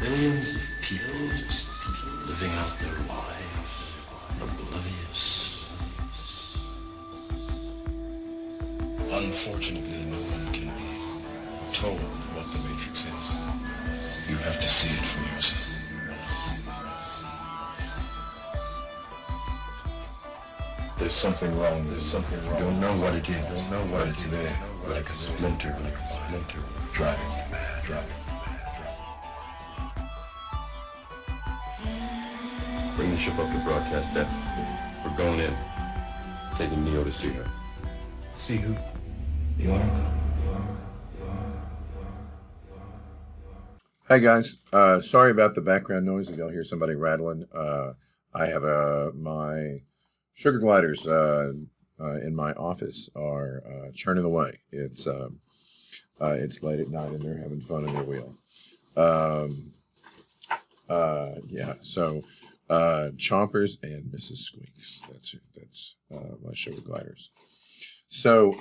Millions of people just living out their lives, oblivious. Unfortunately, no one can be told what the Matrix is. You have to see it for yourself. There's something wrong. There's something wrong. You don't know what it is. You don't know what it's there. Like a splinter, driving you mad, driving you mad. Bring the ship up to broadcast depth. We're going in. Taking Neo to see her. See who? The Oracle. Hi guys, sorry about the background noise. You'll hear somebody rattling. I have my sugar gliders in my office are churning away. It's late at night and they're having fun in their wheel. Yeah. So Chompers and Mrs. Squeaks. That's my sugar gliders. So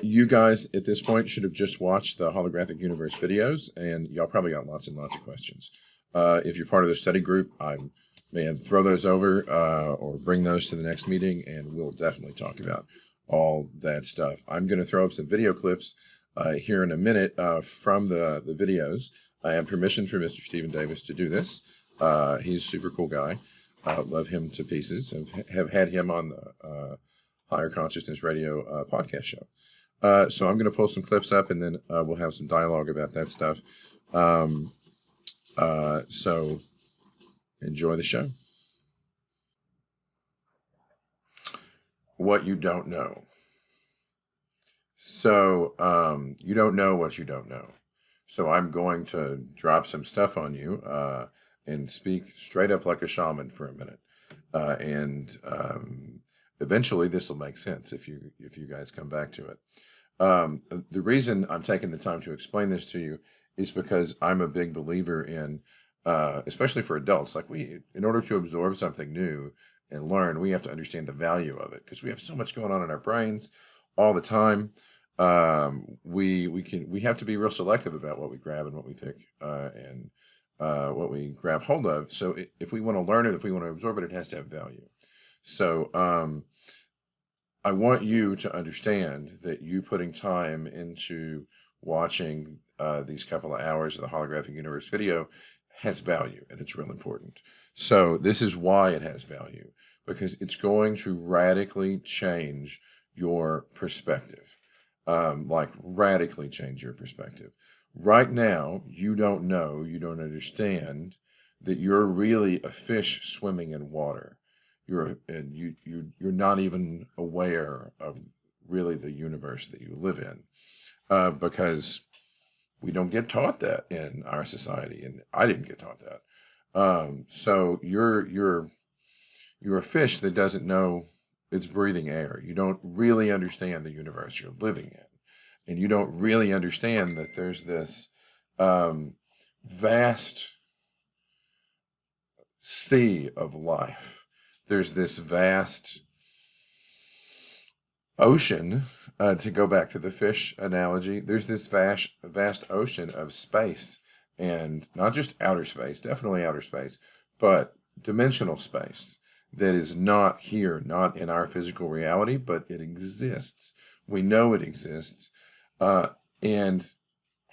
you guys at this point should have just watched the Holographic Universe videos, and y'all probably got lots and lots of questions. If you're part of the study group, I may throw those over or bring those to the next meeting, and we'll definitely talk about all that stuff. I'm going to throw up some video clips here in a minute from the videos. I have permission from Mr. Stephen Davis to do this. He's a super cool guy. Love him to pieces. Have had him on the Higher Consciousness Radio podcast show. So I'm going to pull some clips up, and then we'll have some dialogue about that stuff. So enjoy the show. What you don't know. So you don't know what you don't know. So I'm going to drop some stuff on you and speak straight up like a shaman for a minute. Eventually this will make sense if you guys come back to it. The reason I'm taking the time to explain this to you is because I'm a big believer in, especially for adults, like in order to absorb something new and learn, we have to understand the value of it because we have so much going on in our brains all the time. We have to be real selective about what we grab and what we pick and what we grab hold of. So if we want to learn it, if we want to absorb it, it has to have value. So I want you to understand that you putting time into watching these couple of hours of the Holographic Universe video has value, and it's real important. So this is why it has value, because it's going to radically change your perspective, like radically change your perspective. Right now, you don't know, you don't understand that you're really a fish swimming in water. You're not even aware of really the universe that you live in, because we don't get taught that in our society, and I didn't get taught that. So you're a fish that doesn't know it's breathing air. You don't really understand the universe you're living in, and you don't really understand that there's this vast sea of life. There's this vast ocean, to go back to the fish analogy, there's this vast ocean of space, and not just outer space, definitely outer space, but dimensional space that is not here, not in our physical reality, but it exists. We know it exists. And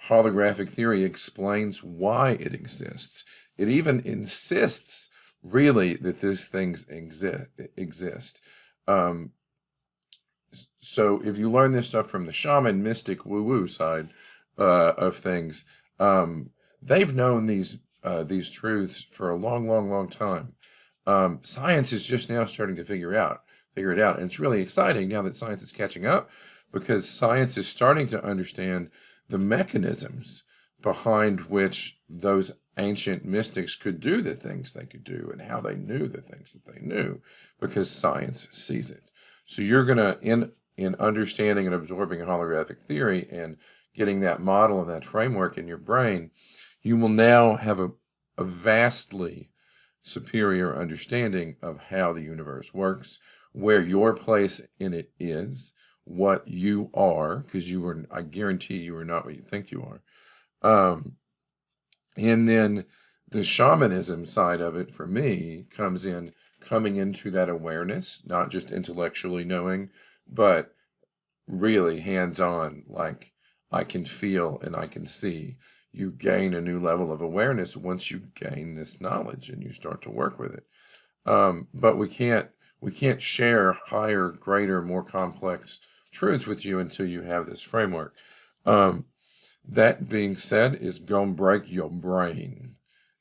holographic theory explains why it exists. It even insists really that these things exist. So if you learn this stuff from the shaman, mystic, woo-woo side of things, they've known these truths for a long time. Science is just now starting to figure it out, and it's really exciting now that science is catching up, because science is starting to understand the mechanisms behind which those ancient mystics could do the things they could do, and how they knew the things that they knew, because science sees it. So you're gonna, in understanding and absorbing holographic theory and getting that model and that framework in your brain, you will now have a vastly superior understanding of how the universe works, where your place in it is, what you are, because I guarantee you are not what you think you are. Um, and then the shamanism side of it for me comes in coming into that awareness, not just intellectually knowing, but really hands-on, like I can feel and I can see. You gain a new level of awareness once you gain this knowledge and you start to work with it. But we can't share higher, greater, more complex truths with you until you have this framework. That being said, is gonna break your brain.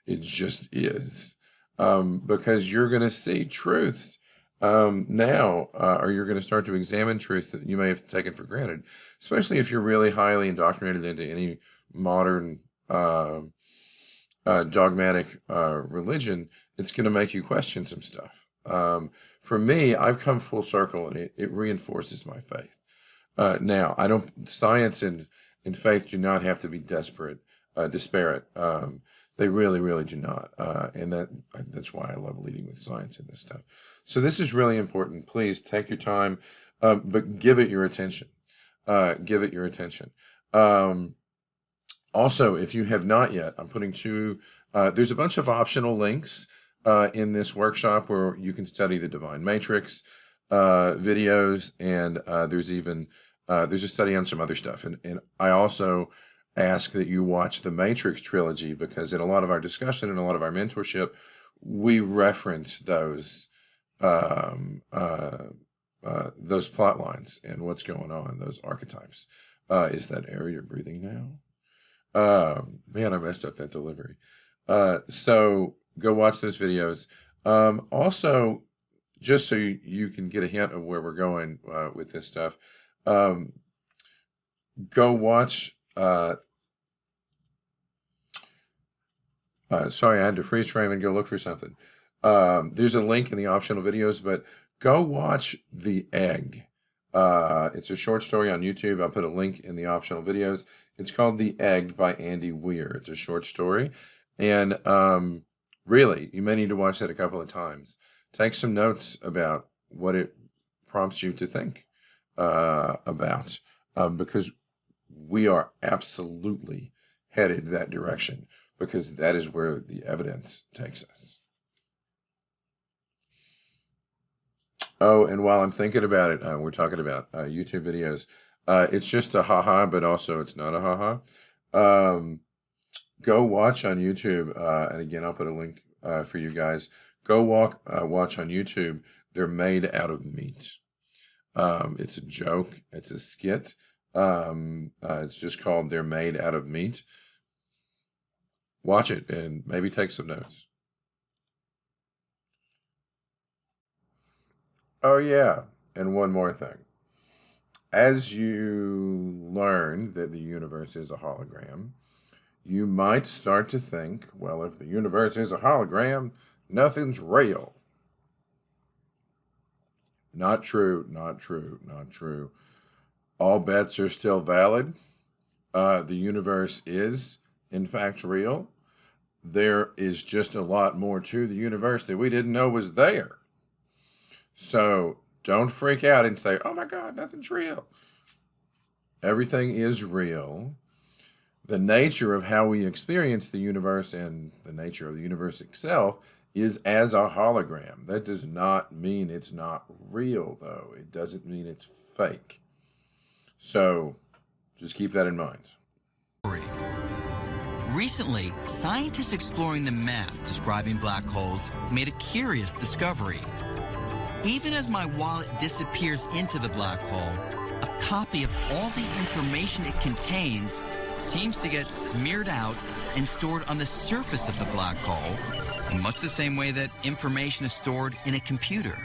It just is. Because you're gonna see truths now, or you're going to start to examine truth that you may have taken for granted, especially if you're really highly indoctrinated into any modern dogmatic religion. It's going to make you question some stuff. For me, I've come full circle, and it reinforces my faith. Now, I don't. Science and faith do not have to be disparate. They really, really do not, and that's why I love leading with science in this stuff. So this is really important. Please take your time, but give it your attention. Give it your attention. Also, if you have not yet, I'm putting there's a bunch of optional links in this workshop where you can study the Divine Matrix videos, and there's a study on some other stuff. And I also ask that you watch the Matrix trilogy, because in a lot of our discussion and a lot of our mentorship, we reference those plot lines and what's going on, those archetypes. Is that air you're breathing now? Man, I messed up that delivery. So go watch those videos. Also, just so you can get a hint of where we're going with this stuff, go watch. Sorry, I had to freeze frame and go look for something. There's a link in the optional videos, but go watch The Egg. It's a short story on YouTube. I'll put a link in the optional videos. It's called The Egg by Andy Weir. It's a short story. And really, you may need to watch that a couple of times. Take some notes about what it prompts you to think about, because we are absolutely headed that direction, because that is where the evidence takes us. Oh, and while I'm thinking about it, we're talking about YouTube videos. It's just a haha, but also it's not a haha. Go watch on YouTube, and again, I'll put a link for you guys. Go watch on YouTube. They're made out of meat. It's a joke. It's a skit. It's just called They're Made Out of Meat. Watch it and maybe take some notes. Oh, yeah. And one more thing. As you learn that the universe is a hologram, you might start to think, well, if the universe is a hologram, nothing's real. Not true, not true, not true. All bets are still valid. The universe is, in fact, real. There is just a lot more to the universe that we didn't know was there. So don't freak out and say, oh my God, nothing's real. Everything is real. The nature of how we experience the universe and the nature of the universe itself is as a hologram. That does not mean it's not real, though. It doesn't mean it's fake. So just keep that in mind. Recently, scientists exploring the math describing black holes made a curious discovery. Even as my wallet disappears into the black hole, a copy of all the information it contains seems to get smeared out and stored on the surface of the black hole, in much the same way that information is stored in a computer.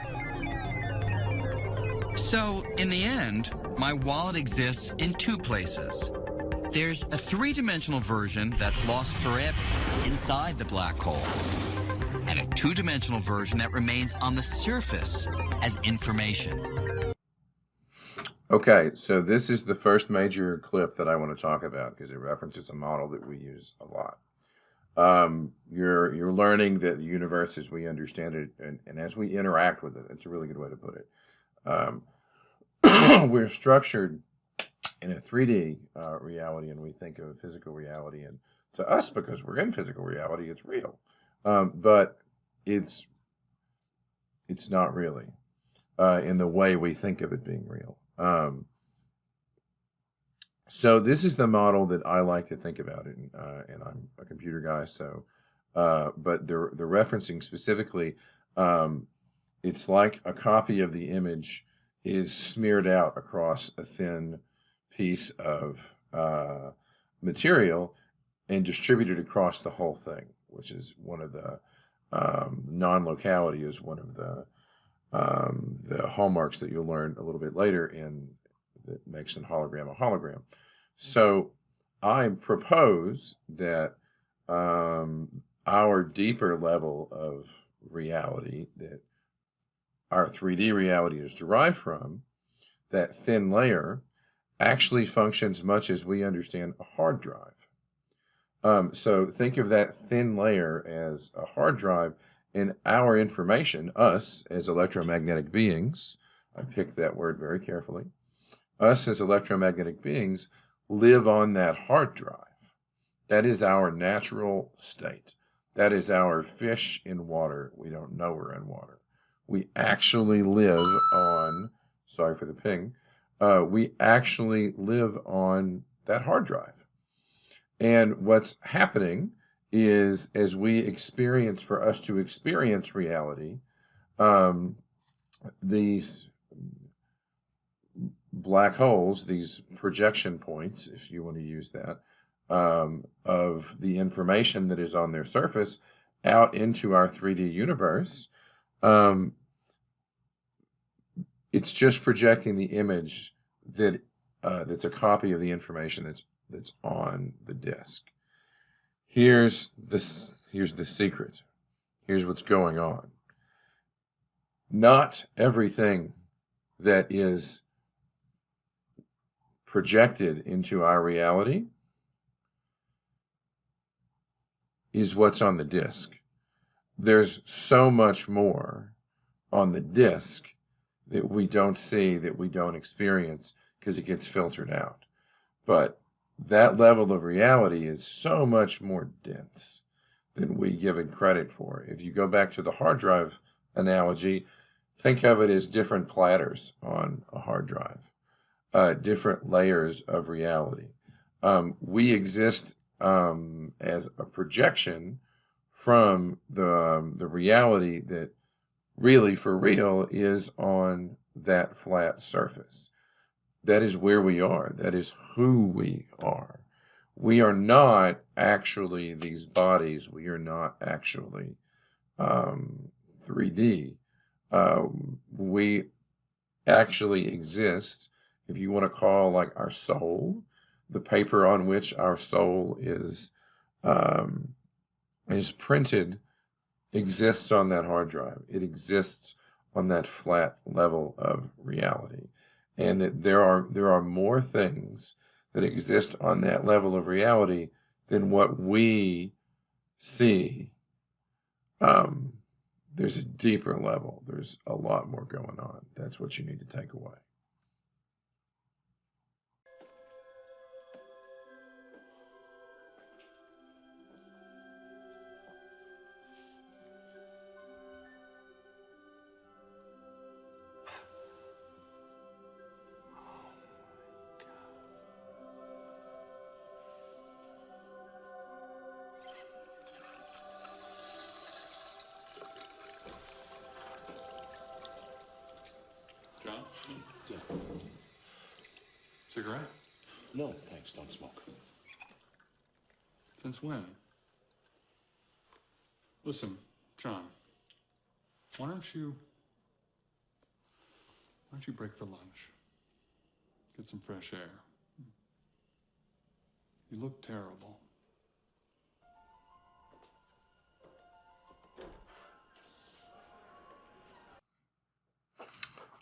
So, in the end, my wallet exists in two places. There's a three-dimensional version that's lost forever inside the black hole, and a two-dimensional version that remains on the surface as information. Okay, so this is the first major clip that I want to talk about because it references a model that we use a lot. You're learning that the universe as we understand it and as we interact with it, it's a really good way to put it. We're structured in a 3D reality, and we think of physical reality, and to us, because we're in physical reality, it's real, but it's not really in the way we think of it being real. So this is the model that I like to think about it, and I'm a computer guy, so but the referencing specifically, it's like a copy of the image is smeared out across a thin piece of material and distributed across the whole thing, which is one of the non-locality is one of the hallmarks that you'll learn a little bit later in that makes a hologram. So I propose that our deeper level of reality that our 3D reality is derived from, that thin layer, actually functions much as we understand a hard drive. So think of that thin layer as a hard drive, and our information, us as electromagnetic beings, I picked that word very carefully, us as electromagnetic beings live on that hard drive. That is our natural state. That is our fish in water. We don't know we're in water. We actually live on, sorry for the ping, we actually live on that hard drive. And what's happening is, as we experience, for us to experience reality, these black holes, these projection points, if you want to use that, of the information that is on their surface out into our 3D universe, it's just projecting the image that that's a copy of the information that's on the disk. Here's the secret. Here's what's going on. Not everything that is projected into our reality is what's on the disk. There's so much more on the disk that we don't see, that we don't experience, because it gets filtered out. But that level of reality is so much more dense than we give it credit for. If you go back to the hard drive analogy, think of it as different platters on a hard drive, different layers of reality. We exist as a projection from the reality that really, for real, is on that flat surface. That is where we are. That is who we are. We are not actually these bodies. We are not actually 3D. We actually exist, if you want to call like our soul, the paper on which our soul is printed, exists on that hard drive. It exists on that flat level of reality. And that there are more things that exist on that level of reality than what we see. There's a deeper level. There's a lot more going on. That's what you need to take away. John? Yeah. Cigarette? No, thanks, don't smoke. Since when? Listen, John, why don't you break for lunch? Get some fresh air. You look terrible.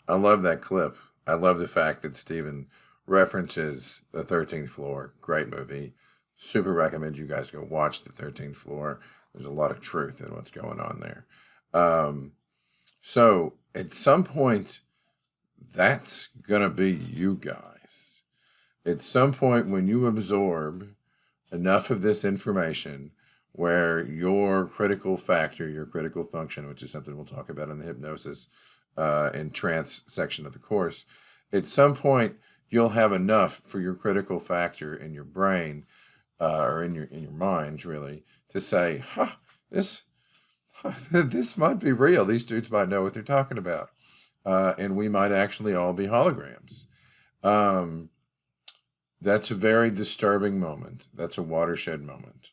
I love that clip. I love the fact that Stephen references The 13th Floor. Great movie. Super recommend you guys go watch The 13th Floor. There's a lot of truth in what's going on there. So at some point, that's going to be you guys. At some point when you absorb enough of this information where your critical factor, your critical function, which is something we'll talk about in the hypnosis and trance section of the course, at some point you'll have enough for your critical factor in your brain or in your mind, really, to say, this might be real. These dudes might know what they're talking about. And we might actually all be holograms. That's a very disturbing moment. That's a watershed moment.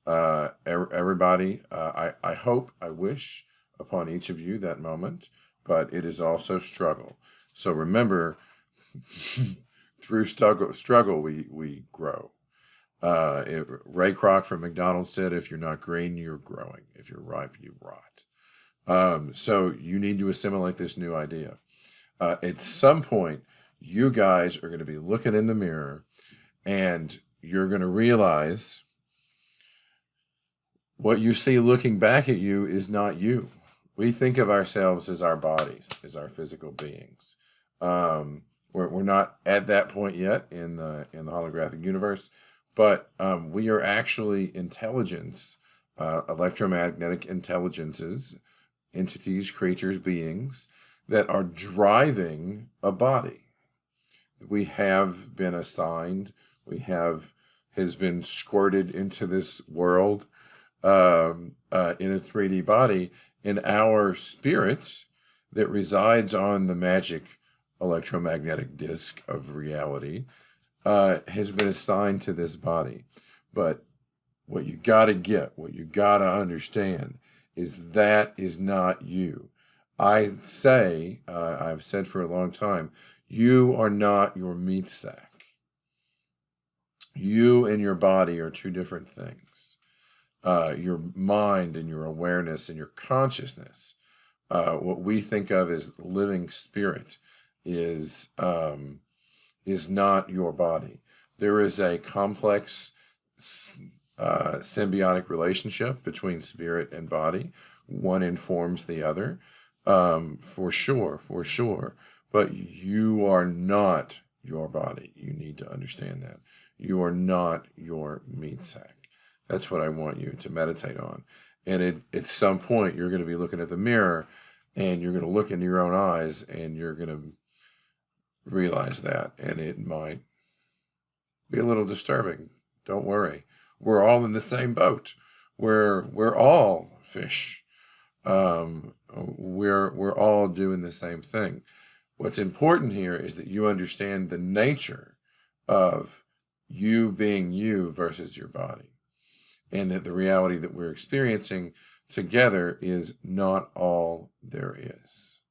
Everybody, I hope, I wish upon each of you that moment, but it is also struggle. So remember, through struggle we grow. Ray Kroc from McDonald's said, if you're not green, you're growing. If you're ripe, you rot. So you need to assimilate this new idea. At some point, you guys are going to be looking in the mirror and you're going to realize what you see looking back at you is not you. We think of ourselves as our bodies, as our physical beings. We're not at that point yet in the holographic universe, but we are actually intelligence, electromagnetic intelligences, entities, creatures, beings that are driving a body. We have been assigned, has been squirted into this world in a 3D body, and our spirit that resides on the magic electromagnetic disc of reality has been assigned to this body. But what you got to get, what you got to understand is that is not you. I've said for a long time, you are not your meat sack. You and your body are two different things. Your mind and your awareness and your consciousness, what we think of as living spirit, is not your body. There is a complex symbiotic relationship between spirit and body. One informs the other, for sure. But you are not your body. You need to understand that. You are not your meat sack. That's what I want you to meditate on. And at some point, you're going to be looking at the mirror and you're going to look into your own eyes and you're going to realize that. And it might be a little disturbing. Don't worry. We're all in the same boat. We're all fish. We're all doing the same thing. What's important here is that you understand the nature of you being you versus your body, and that the reality that we're experiencing together is not all there is.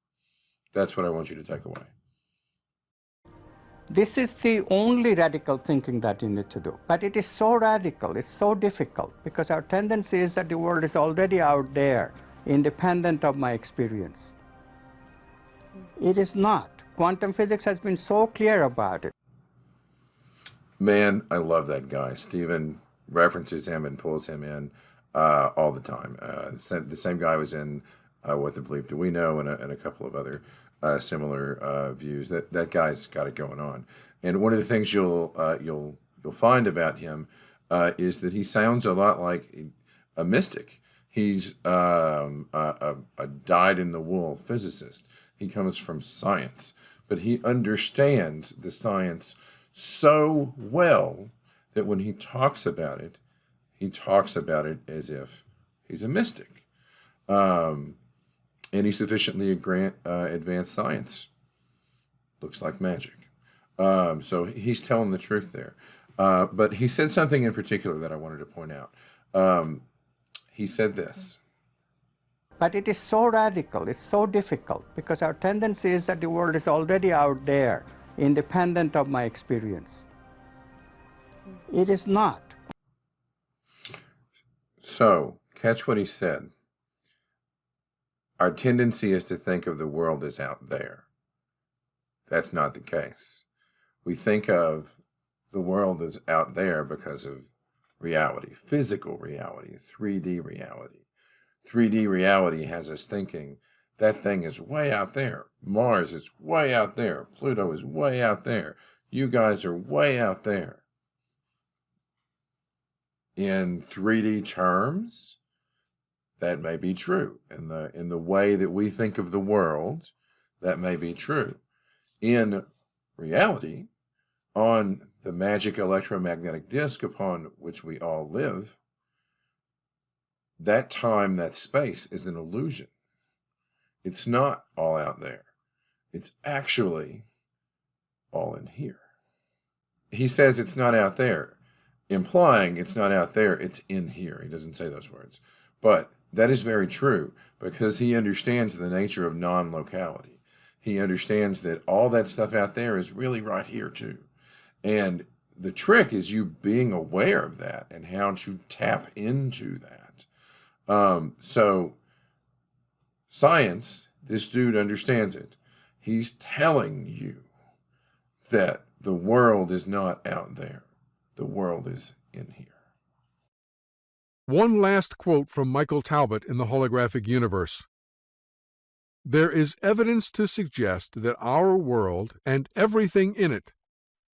That's what I want you to take away. This is the only radical thinking that you need to do. But it is so radical, it's so difficult, because our tendency is that the world is already out there, independent of my experience. It is not. Quantum physics has been so clear about it. Man, I love that guy. Stephen references him and pulls him in all the time. The same guy was in What the Bleep Do We Know, and a couple of other similar views. That guy's got it going on. And one of the things you'll find about him is that he sounds a lot like a mystic. He's a dyed-in-the-wool physicist. He comes from science, but he understands the science so well that when he talks about it as if he's a mystic. And he's sufficiently advanced science. Looks like magic. So he's telling the truth there. But he said something in particular that I wanted to point out. He said this. But it is so radical, it's so difficult, because our tendency is that the world is already out there, independent of my experience. It is not. So, catch what he said. Our tendency is to think of the world as out there. That's not the case. We think of the world as out there because of reality, physical reality, 3D reality. 3D reality has us thinking that thing is way out there. Mars is way out there. Pluto is way out there. You guys are way out there. In 3D terms, that may be true. In the way that we think of the world, that may be true. In reality, on the magic electromagnetic disk upon which we all live, that time, that space is an illusion. It's not all out there. It's actually all in here. He says it's not out there, implying it's not out there, it's in here. He doesn't say those words. But that is very true because he understands the nature of non-locality. He understands that all that stuff out there is really right here too. And the trick is you being aware of that and how to tap into that. So science, this dude understands it. He's telling you that the world is not out there. The world is in here. One last quote from Michael Talbot in the Holographic Universe. There is evidence to suggest that our world and everything in it,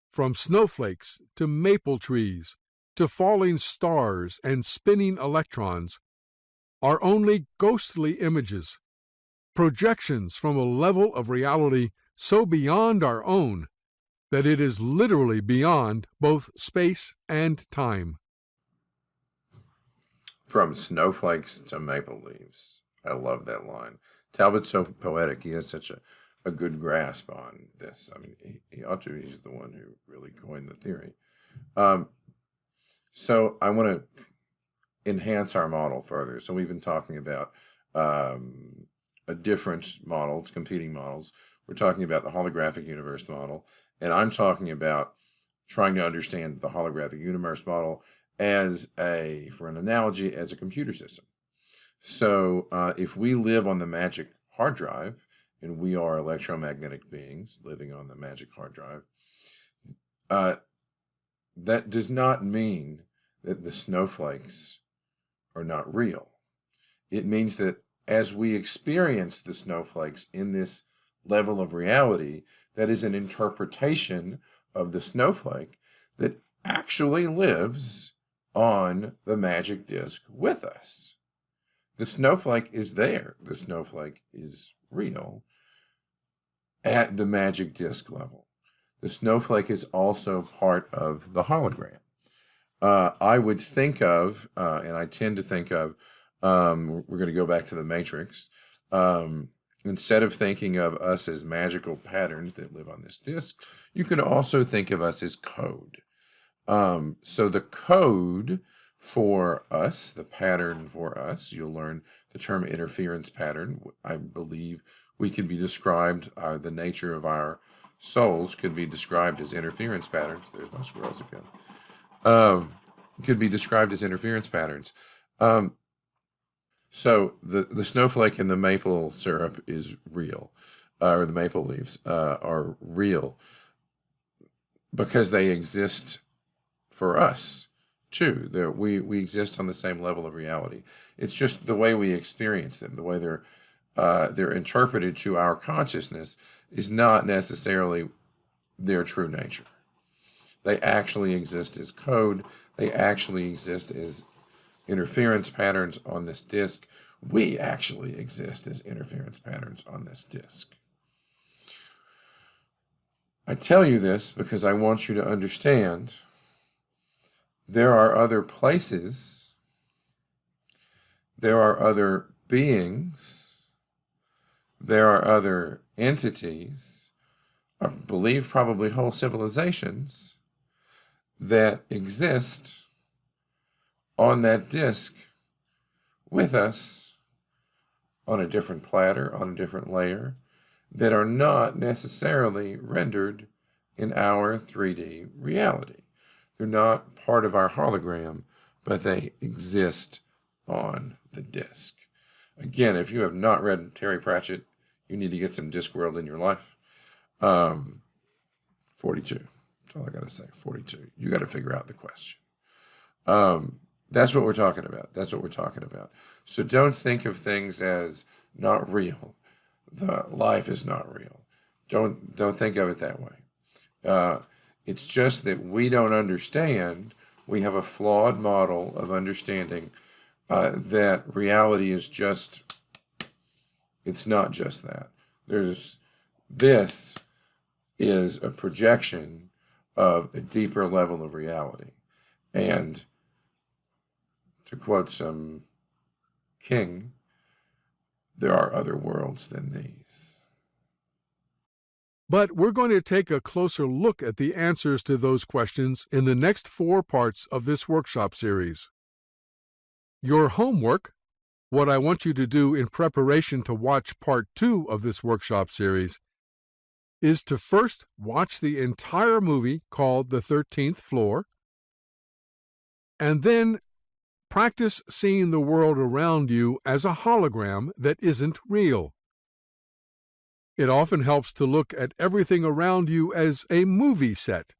from snowflakes to maple trees to falling stars and spinning electrons, are only ghostly images, projections from a level of reality so beyond our own that it is literally beyond both space and time. From snowflakes to maple leaves. I love that line. Talbot's so poetic. He has such a good grasp on this. I mean, he ought to. He's the one who really coined the theory. So I want to enhance our model further. So we've been talking about a different model, competing models. We're talking about the holographic universe model, and I'm talking about trying to understand the holographic universe model as for an analogy, as a computer system. So if we live on the magic hard drive, and we are electromagnetic beings living on the magic hard drive, that does not mean that the snowflakes are not real. It means that as we experience the snowflakes in this level of reality, that is an interpretation of the snowflake that actually lives on the magic disk with us. The snowflake is there. The snowflake is real at the magic disk level. The snowflake is also part of the hologram. I would think of, and I tend to think of, we're going to go back to the Matrix. Instead of thinking of us as magical patterns that live on this disk, you can also think of us as code. So the code for us, the pattern for us, you'll learn the term interference pattern. I believe we could be described, the nature of our souls could be described as interference patterns. There's my squirrels again. Could be described as interference patterns. So the snowflake and the maple syrup is real, or the maple leaves are real because they exist for us too. We exist on the same level of reality. It's just the way we experience them, the way they're interpreted to our consciousness is not necessarily their true nature. They actually exist as code. They actually exist as interference patterns on this disk. We actually exist as interference patterns on this disk. I tell you this because I want you to understand there are other places, there are other beings, there are other entities, I believe probably whole civilizations that exist on that disk with us on a different platter, on a different layer, that are not necessarily rendered in our 3D reality. They're not part of our hologram, but they exist on the disk. Again, if you have not read Terry Pratchett, you need to get some Discworld in your life. 42. That's all I got to say, 42. You got to figure out the question. That's what we're talking about. That's what we're talking about. So don't think of things as not real. The life is not real. Don't think of it that way. It's just that we don't understand. We have a flawed model of understanding that reality is just, it's not just that. This is a projection of a deeper level of reality. And to quote some king, there are other worlds than these. But we're going to take a closer look at the answers to those questions in the next 4 parts of this workshop series. Your homework, what I want you to do in preparation to watch part 2 of this workshop series, is to first watch the entire movie called The 13th Floor, and then practice seeing the world around you as a hologram that isn't real. It often helps to look at everything around you as a movie set,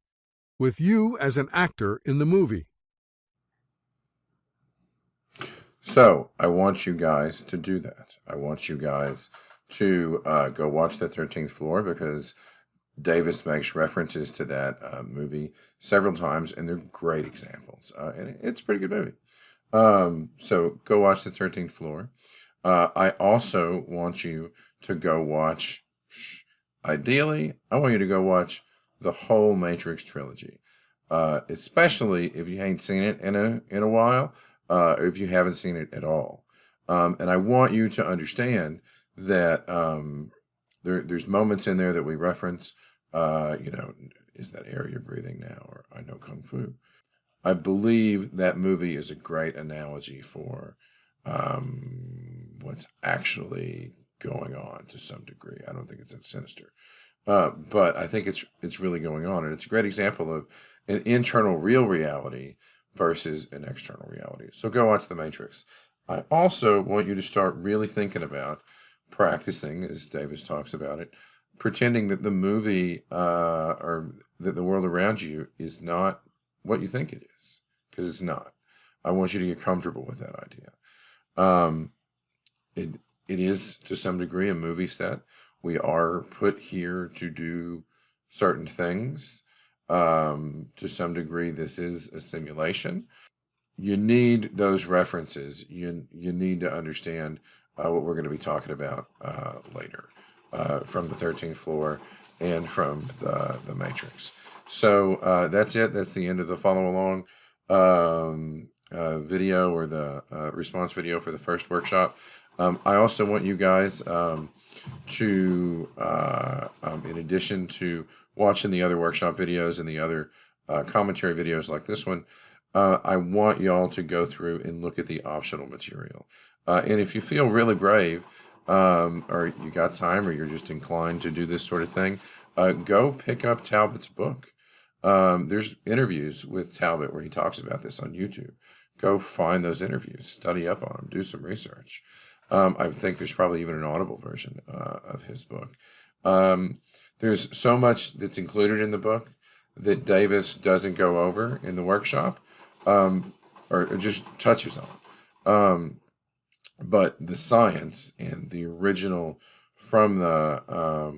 with you as an actor in the movie. So I want you guys to do that. I want you guys to go watch The 13th Floor, because Davis makes references to that movie several times, and they're great examples. And it's a pretty good movie. So go watch The 13th Floor. I also want you to go watch, ideally, I want you to go watch the whole Matrix trilogy, especially if you ain't seen it in a while, if you haven't seen it at all. And I want you to understand that there's moments in there that we reference, is that air you're breathing now, or I know Kung Fu. I believe that movie is a great analogy for what's actually going on to some degree. I don't think it's that sinister, but I think it's really going on, and it's a great example of an internal real reality versus an external reality. So go watch The Matrix. I also want you to start really thinking about practicing, as Davis talks about it, pretending that the movie or that the world around you is not what you think it is, because it's not. I want you to get comfortable with that idea. It is, to some degree, a movie set. We are put here to do certain things. To some degree, this is a simulation. You need those references. You need to understand what we're going to be talking about later from The 13th Floor and from the Matrix. So that's it. That's the end of the follow along video, or the response video for the first workshop. I also want you guys to, in addition to watching the other workshop videos and the other commentary videos like this one, I want y'all to go through and look at the optional material. And if you feel really brave, or you got time, or you're just inclined to do this sort of thing, go pick up Talbot's book. There's interviews with Talbot where he talks about this on YouTube. Go find those interviews, study up on them, do some research. I think there's probably even an audible version of his book. There's so much that's included in the book that Davis doesn't go over in the workshop, or just touches on. But the science and the original from the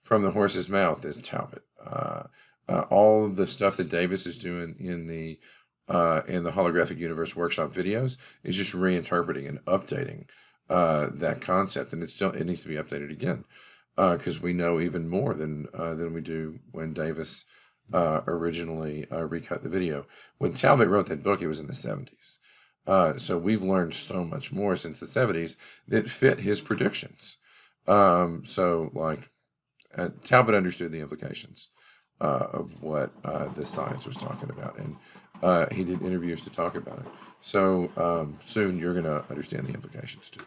horse's mouth is Talbot. All of the stuff that Davis is doing in the Holographic Universe workshop videos is just reinterpreting and updating that concept, and it needs to be updated again, because we know even more than we do when Davis originally recut the video. When Talbot wrote that book, it was in the 70s. So we've learned so much more since the 70s that fit his predictions. So Talbot understood the implications of what the science was talking about, and he did interviews to talk about it. So soon you're going to understand the implications too.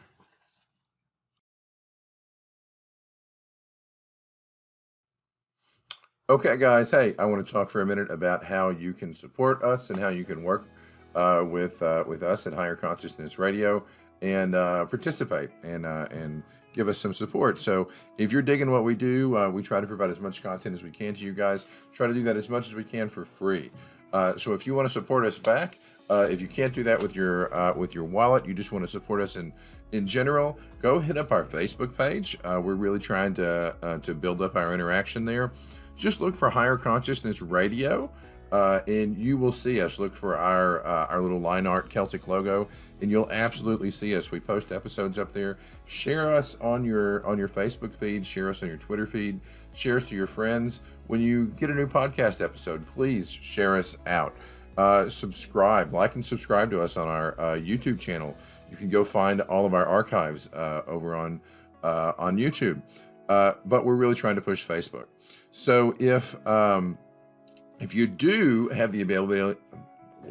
Okay, guys. Hey, I want to talk for a minute about how you can support us and how you can work with us at Higher Consciousness Radio and participate and give us some support. So if you're digging what we do, we try to provide as much content as we can to you guys. Try to do that as much as we can for free. So if you want to support us back, if you can't do that with your wallet, you just want to support us in general, go hit up our Facebook page. We're really trying to build up our interaction there. just look for Higher Consciousness Radio, and you will see us. Look for our little line art Celtic logo, and you'll absolutely see us. We post episodes up there. Share us on your Facebook feed. Share us on your Twitter feed. Share us to your friends. When you get a new podcast episode, please share us out. Subscribe, like, and subscribe to us on our YouTube channel. You can go find all of our archives over on YouTube. But we're really trying to push Facebook. So if you do have the availability,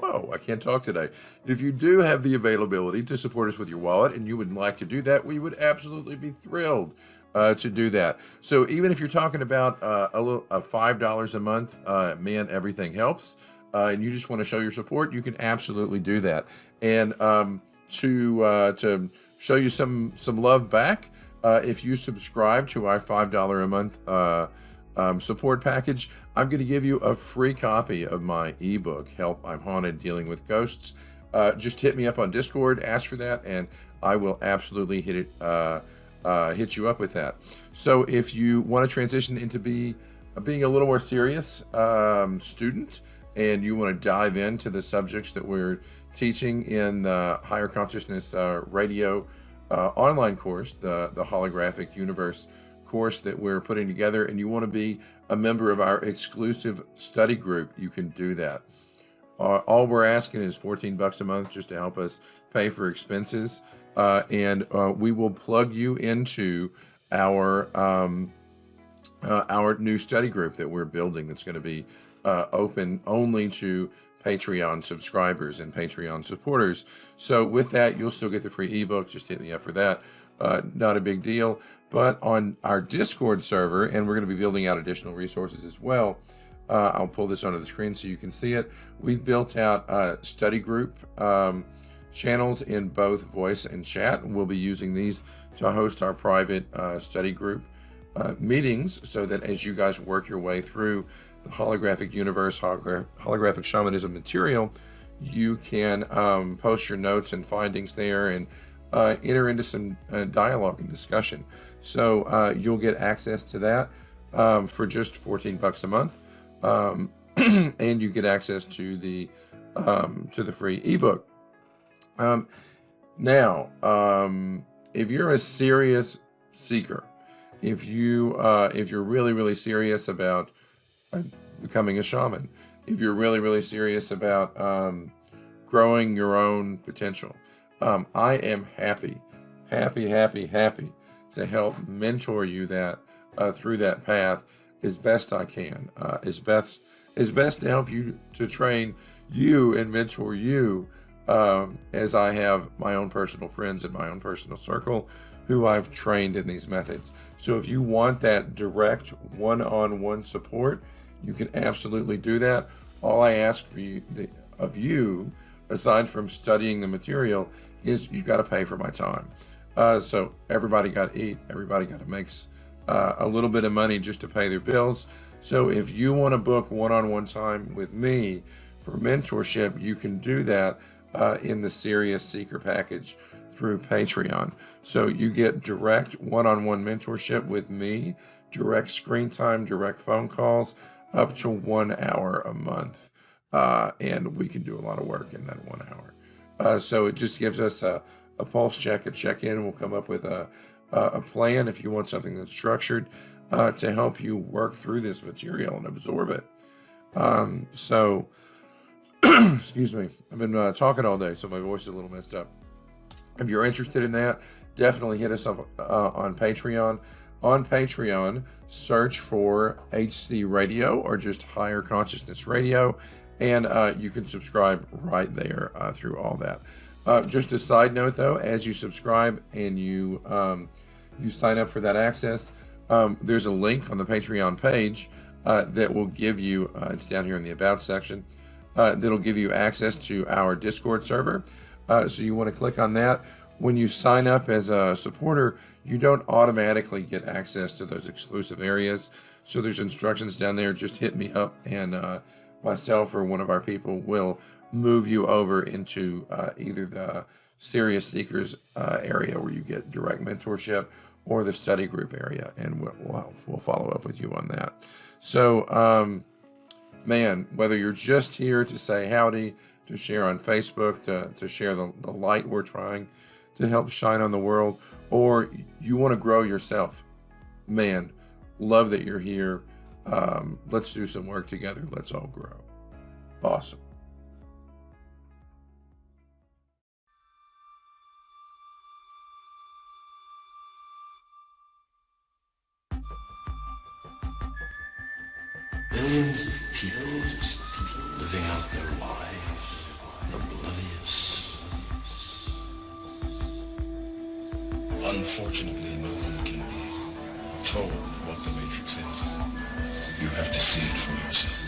I can't talk today. If you do have the availability to support us with your wallet and you would like to do that, we would absolutely be thrilled to do that. So even if you're talking about $5 a month, man, everything helps. And you just want to show your support, you can absolutely do that. And to show you some love back, if you subscribe to our $5 a month support package, I'm going to give you a free copy of my ebook, Help, I'm Haunted, Dealing with Ghosts. Just hit me up on Discord, ask for that, and I will absolutely hit you up with that. So if you want to transition into being a little more serious student, and you want to dive into the subjects that we're teaching in the Higher Consciousness Radio online course, the Holographic Universe course that we're putting together, and you want to be a member of our exclusive study group, you can do that. All we're asking is $14 a month just to help us pay for expenses, and we will plug you into our new study group that we're building that's going to be open only to Patreon subscribers and Patreon supporters. So with that, you'll still get the free ebook. Just hit me up for that. Not a big deal. But on our Discord server, and we're going to be building out additional resources as well. I'll pull this onto the screen so you can see it. We've built out study group channels in both voice and chat. We'll be using these to host our private study group meetings, so that as you guys work your way through the holographic universe, holographic shamanism material, you can post your notes and findings there and enter into some dialogue and discussion. So you'll get access to that for just $14 a month, and you get access to the free ebook. Now, if you're a serious seeker, if you're really, really serious about becoming a shaman, if you're really, really serious about growing your own potential, I am happy to help mentor you through that path as best I can, as best to help you, to train you and mentor you, as I have my own personal friends in my own personal circle who I've trained in these methods. So if you want that direct one-on-one support, you can absolutely do that. All I ask of you, aside from studying the material, is you got to pay for my time. So everybody got to eat. Everybody got to make a little bit of money just to pay their bills. So if you want to book one-on-one time with me for mentorship, you can do that in the Serious Seeker package through Patreon. So you get direct one-on-one mentorship with me, direct screen time, direct phone calls, up to 1 hour a month. And we can do a lot of work in that 1 hour. So it just gives us a pulse check, a check-in. We'll come up with a plan if you want something that's structured to help you work through this material and absorb it. So, excuse me, I've been talking all day, so my voice is a little messed up. If you're interested in that, definitely hit us up on Patreon. On Patreon, search for HC Radio or just Higher Consciousness Radio, and you can subscribe right there through all that. Just a side note, though, as you subscribe and you sign up for that access, there's a link on the Patreon page that will give you, it's down here in the About section, that'll give you access to our Discord server. So you want to click on that. When you sign up as a supporter, you don't automatically get access to those exclusive areas. So there's instructions down there. Just hit me up, and myself or one of our people will move you over into either the Serious Seekers area where you get direct mentorship, or the study group area, and we'll follow up with you on that. So, man, whether you're just here to say howdy, to share on Facebook, to share the light we're trying to help shine on the world, or you want to grow yourself, man, love that you're here. Let's do some work together. Let's all grow. Awesome. Billions of people just living out their lives, oblivious. Unfortunately, no one can be told what the Matrix is. You have to see it for yourself.